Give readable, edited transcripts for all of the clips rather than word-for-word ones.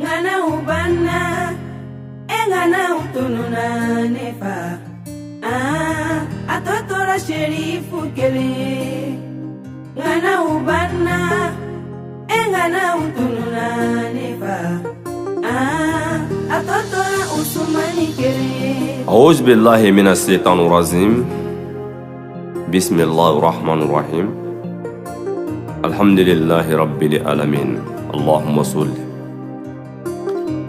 ngana ubana engana utununa nefa atotora sherifu kele ngana ubana engana utununa nefa atotora usumani kele. أعوذ بالله من الشيطان الرجيم. بسم الله الرحمن الرحيم. الحمد لله رب العالمين. اللهم صل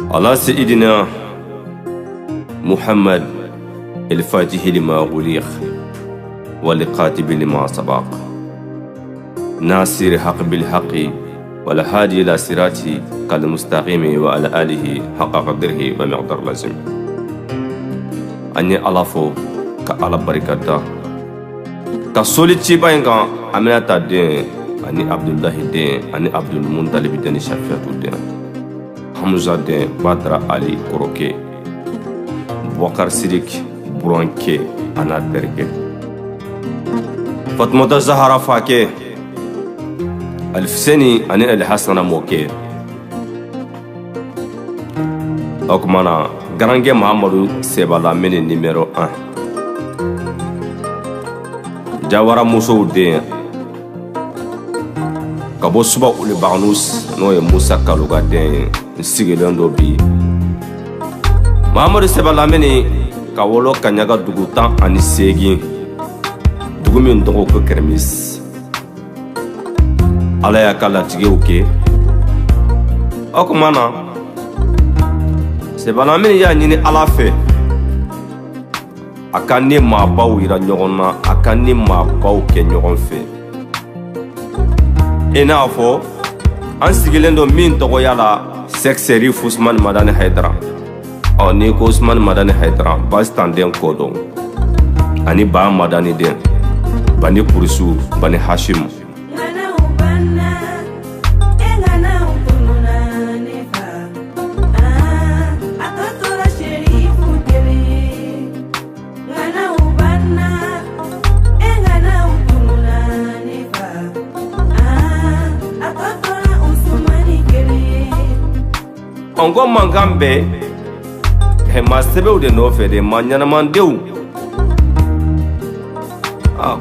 على سيدنا محمد الفاتح لما أغلق والقاتب لما سبق ناصر حق بالحق والهادي إلى صراطه كالمستقيم وعلى آله حق قدره ومقدار لازم. أني ألافو كألا بركاته كسولي تشيبا إنكا أمينة الدين أني عبد الله الدين أني عبد المنطلب الدين شفيعة الدين حمزة الدين بدر علي كروكي بوكر سيريك برونكي أنا دركي فاطمة الزهرة فاكي الفسني أني الحسن موكي أكمانا Garange Mahamadou Sebala mene numéro 1. Jawara Muso den Kabo Suba Uli Barnous no ye Musa Kaluga den sigilen do bi. Mahamadou Sebala mene Kawolo Kanyaga dugu 18 dugu min dogo ko kermis. Ala ya kala tige uke. Okumana Sebala mini ya ɲini Ala fɛ a ka ni maabaw yira ɲɔgɔn na a ka ni maabaw kɛ ɲɔgɔn fɛ i n'a fɔ an sigilen don min tɔgɔya la Sɛk Usmani Madani Haidara n'i ko Usmani Madani Haidara Bastan den ko dɔn ani Ba Madani den Bani Kurisu Bani Hashim Ongo mangambe ma sɛbɛw de nɔfɛ de ma ɲɛnamandenw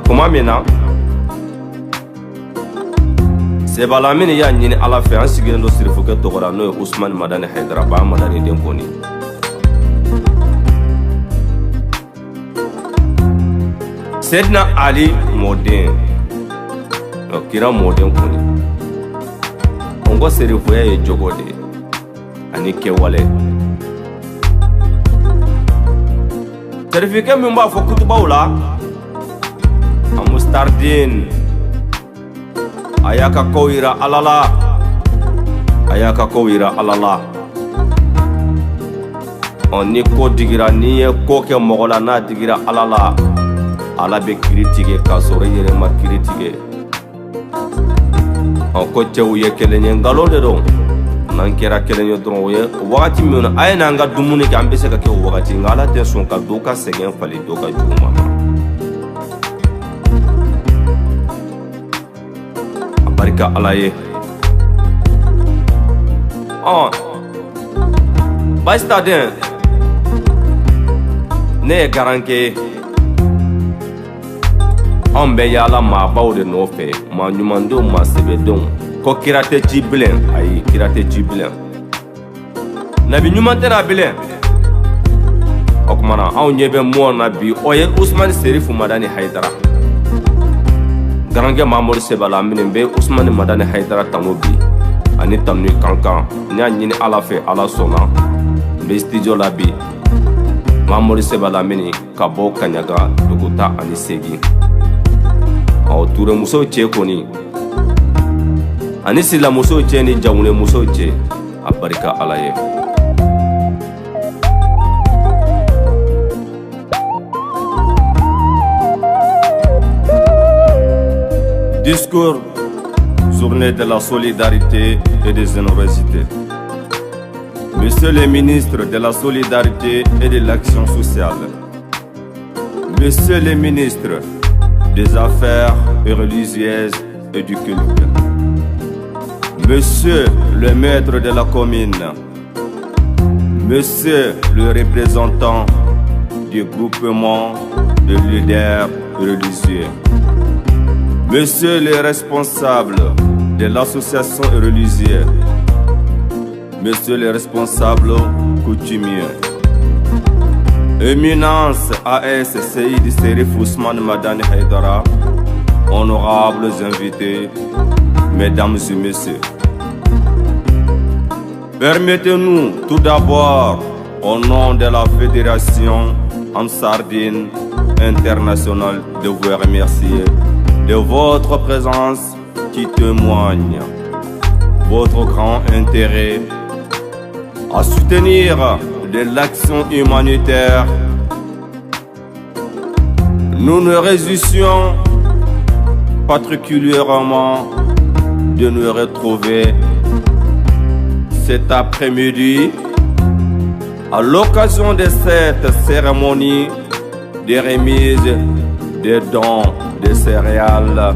kuma min na Sebala mini y'a ɲini Ala fɛ an sigilen do sirifukɛ tɔgɔ la n'o ye Usmani Madani Haidara Ba Madani den kɔni Sɛdina Ali mɔden kira mɔden kɔni ongo sirifuya ye jogo de ani kɛwale sarifikɛ min b'a fɔ kutubaw la a Mustardin a y'a ka kow yira Ala la a y'a ka kow yira Ala la ni ko digira n'i ye ko kɛ mɔgɔ la n'a digira Ala la Ala bɛ kiri tigɛ k'a sɔrɔ i yɛrɛ ma kiri tigɛ ko cɛw ye kelen ye nkalon de don n'an kɛra kelen ye dɔrɔn o ye wagati min na a ye n'an ka dumuni kɛ an bɛ se ka kɛ o wagati nka Ala tɛ sɔn ka dɔw ka sɛgɛn fali dɔw ka jugu ma a barika Ala ye Basita den ne ye garankɛ anw bɛ yaala maabaw de nɔfɛ maa ɲumandenw maa sɛbɛdenw ko kira tɛ ci bilen ayi kira tɛ ci bilen nabi ɲuman tɛ na bilen o kumana anw ɲɛ bɛ mɔɔ na bi o ye Usmani Serifu Madani Haidara garankɛ Mahamadou Sebala mini bɛ Usmani Madani Haidara tanu bi ani tanu kankan n y'a ɲini Ala fɛ Ala sɔnna n bɛ studio la bi Mahamadou Sebala mini ka bɔ Kaɲaga dugu 18 Ture musow cɛ kɔni ani silamusow cɛ ni jawule musow cɛ a barika Ala ye Discours journée de la solidarité et des générosités. Monsieur le ministre de la solidarité et de l'action sociale, Monsieur le ministre des Affaires religieuses et du culte, Monsieur le maître de la commune, Monsieur le représentant du groupement de leaders religieux, Monsieur le responsable de l'association religieuse, Monsieur le responsable coutumier, Éminence AS Seydi Serif Ousmane Madani Haïdara, honorables invités, mesdames et messieurs. Permettez-nous tout d'abord, au nom de la Fédération Ansardine Internationale, de vous remercier de votre présence qui témoigne votre grand intérêt à soutenir de l'action humanitaire. Nous nous réjouissons particulièrement de nous retrouver cet après-midi à l'occasion de cette cérémonie de remise des dons de céréales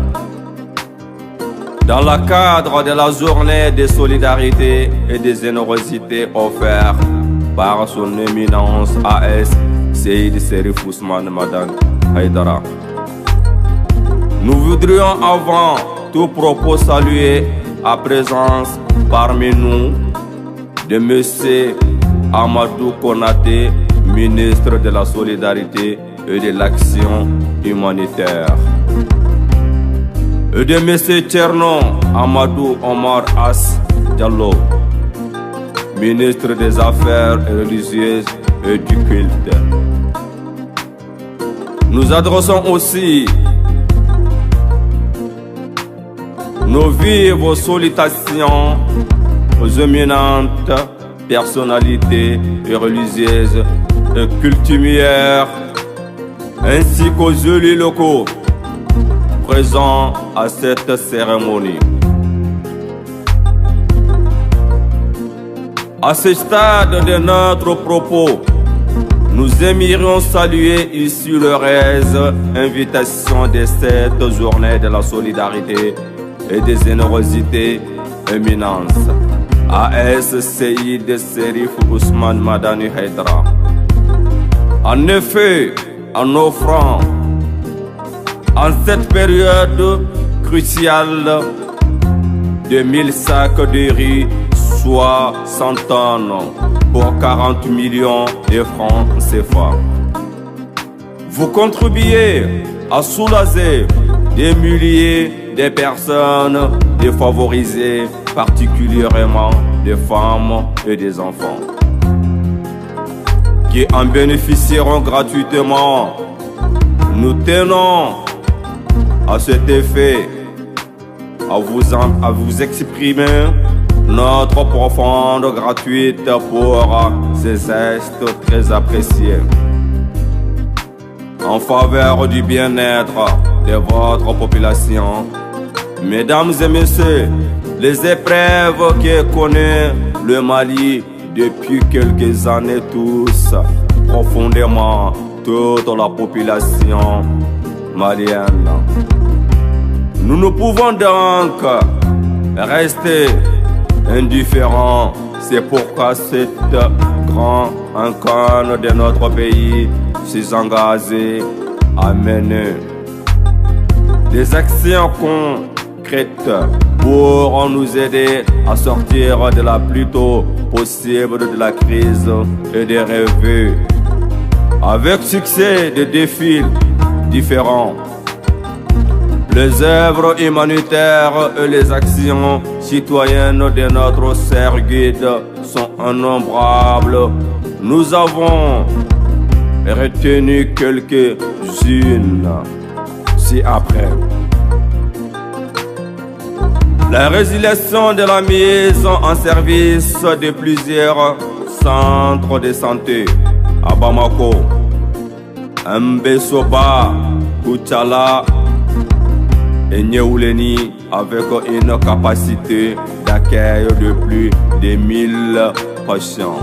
dans le cadre de la journée de solidarité et de générosité offerte par son éminence AS Seydi Serif Ousmane Madani Haïdara. Nous voudrions avant tout propos saluer à présence parmi nous de M. Amadou Konaté, ministre de la Solidarité et de l'Action humanitaire, et de M. Tcherno Amadou Omar As Diallo, ministre des Affaires religieuses et du culte. Nous adressons aussi nos vives salutations aux éminentes personnalités religieuses et coutumières, ainsi qu'aux élus locaux présents à cette cérémonie. À ce stade de notre propos, nous aimerions saluer ici l'heureuse invitation de cette journée de la solidarité et de générosité éminence AS Seydi Serif Ousmane Madani Haïdara. En effet, en offrant en cette période cruciale de 1000 sacs de riz, soit 100 tonnes pour 40 millions de francs CFA, vous contribuez à soulager des milliers de personnes défavorisées, particulièrement des femmes et des enfants, qui en bénéficieront gratuitement. Nous tenons à cet effet à vous exprimer notre profonde gratitude pour ces gestes très appréciés en faveur du bien-être de votre population. Mesdames et messieurs, les épreuves que connaît le Mali depuis quelques années touchent profondément toute la population malienne. Nous ne pouvons donc rester indifférents. C'est pourquoi cette grande icône de notre pays s'est engagée à mener des actions concrètes pour nous aider à sortir de la plus tôt possible de la crise et de rêver avec succès des défis différents. Les œuvres humanitaires et les actions citoyennes de notre serre guide sont innombrables. Nous avons retenu quelques-unes ci-après. La résiliation de la mise en service de plusieurs centres de santé à Bamako, Mbesoba, Koutchala et Nyeouleni, avec une capacité d'accueil de plus de 1000 patients.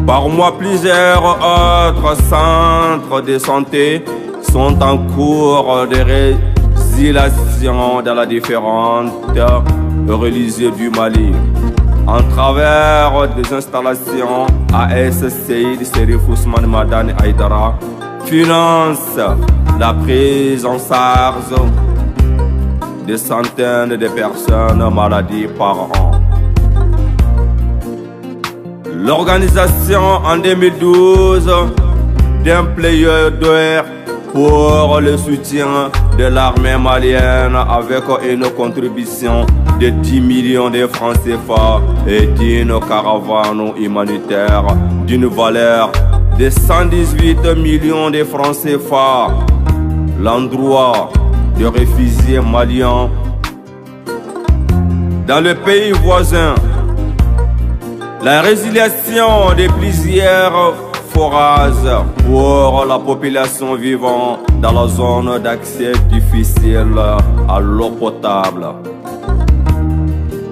Par mois, plusieurs autres centres de santé sont en cours de résiliation dans la différentes religions du Mali, en travers des installations ASCI de Serif Ousmane Madani Aïdara, finance la prise en charge de centaines de personnes maladies par an. L'organisation en 2012 d'un plaidoyer pour le soutien de l'armée malienne avec une contribution de 10 millions de francs CFA et d'une caravane humanitaire d'une valeur de 118 millions de francs CFA. L'endroit de réfugiés maliens dans le pays voisin. La résiliation de plusieurs forages pour la population vivant dans la zone d'accès difficile à l'eau potable.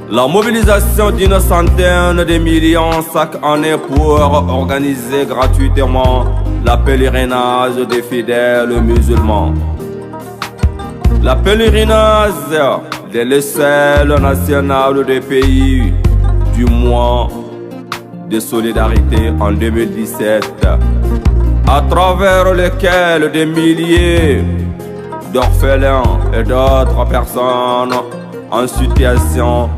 La mobilisation d'une centaine de millions chaque année pour organiser gratuitement la pèlerinage des fidèles musulmans. La pèlerinage de l'échelle nationale des pays du mois de solidarité en 2017, à travers lequel des milliers d'orphelins et d'autres personnes en situation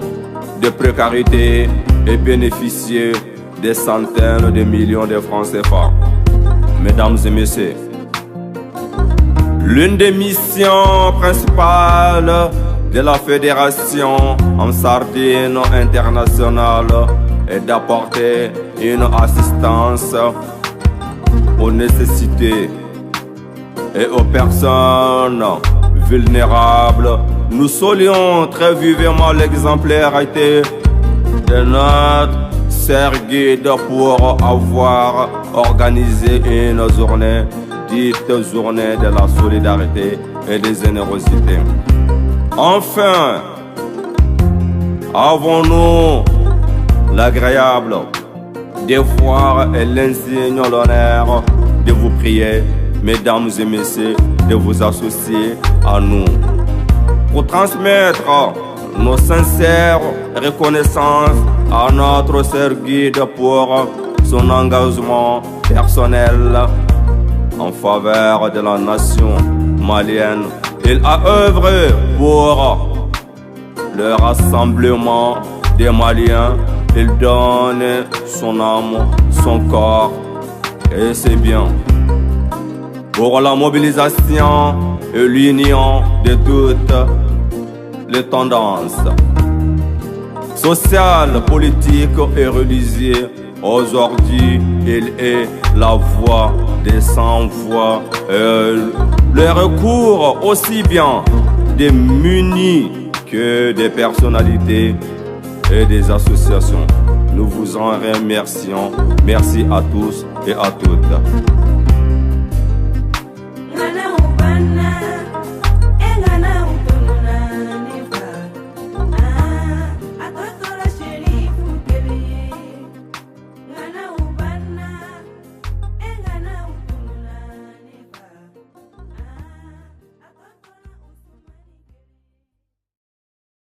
de précarité et bénéficier des centaines de millions de francs CFA. Mesdames et messieurs, l'une des missions principales de la Fédération en Sardine internationale est d'apporter une assistance aux nécessités et aux personnes vulnérables. Nous saluons très vivement l'exemplarité de notre cher guide pour avoir organisé une journée dite journée de la solidarité et de générosité. Enfin, avons-nous l'agréable devoir et l'insigne l'honneur de vous prier, mesdames et messieurs, de vous associer à nous pour transmettre nos sincères reconnaissances à notre cher guide pour son engagement personnel en faveur de la nation malienne. Il a œuvré pour le rassemblement des Maliens. Il donne son âme, son corps et ses biens pour la mobilisation et l'union de toutes les tendances sociales, politiques et religieuses. Aujourd'hui, il est la voix des sans-voix, le recours aussi bien des munis que des personnalités et des associations. Nous vous en remercions. Merci à tous et à toutes.